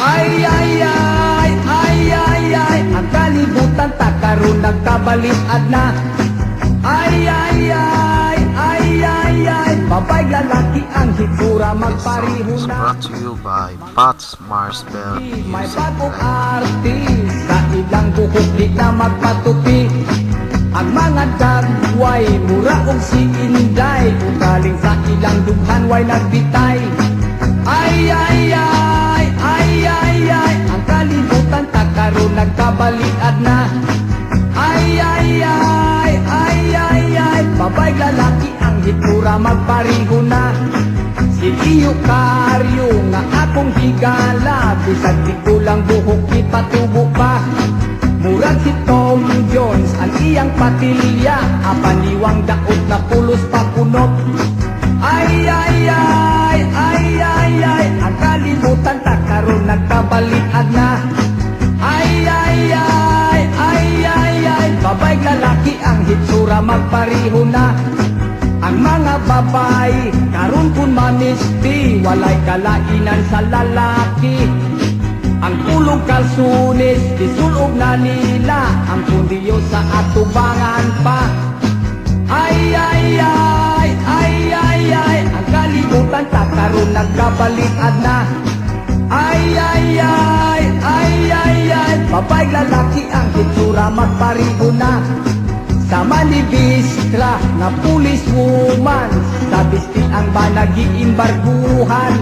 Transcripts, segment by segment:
Ay, ay, ay, ay, ay, ay, ang kalibutan takaroon nagkabaliad na. Ay, ay, ay, ay, ay, ay, babay lalaki ang hitsura magpariho Is na. brought to you by Pots Marsbell May Music bagong Live. artis sa ilang buhok di na magpatupi. Ang mga dagway mura og si Inday, kung galing sa ilang dughan way nagbitay. Ay, ay, ay, ay, ay, ay, ang kalibutan takaroon nagkabaliad na. Ay, ay, ay, ay, ay, ay, babay lalaki ang hitsura magpariho na. Si Iyo Karyo nga akong higala, bisag di ko lang buhok ipatubo pa. Murag si Tom Jones ang iyang patilya, apaniwang daot na pulos pa kunot. Ay, ay, ay, ay, ay, ay, ang kalibutan takaroon nagkabaliad na. Ay, ay, ay, ay, ay, ay, babay lalaki ang hitsura magpariho na. Ang mga babae karon kun mamisti, walay kalainan sa lalaki. Ang tulog kalsunis isulog na nila, ang pundiyo sa atubangan pa. Ay, ay, ay, ay, ay, ay, ang kalibutan takaroon nagkabaliad na. Ay, ay, ay, ay, ay, ay, babay lalaki ang hitsura magpariho na. Sa manibistra na pulis woman, sa bisti ang banagiimbarguhan.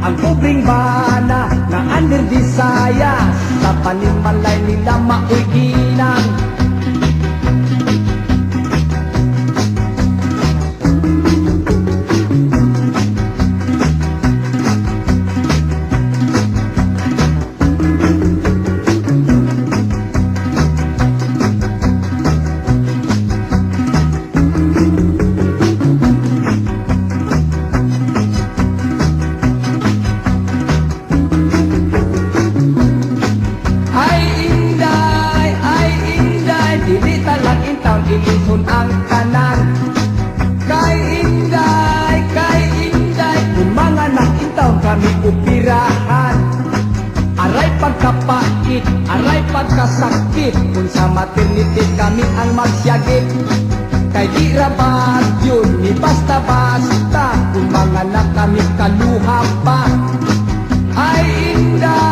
Ang kubring bana na under Visaya, sa panimalay nila maoy ginang. Ilison ang kanan. Kay Inday, kung mga nakitaw kami upirahan. Aray pagkapait, aray pagkasakit, kung sa maternity kami ang magsyagit. Kay di rabat yun, ni basta-basta, kung mga na kami kaluha pa. Ay, Inday,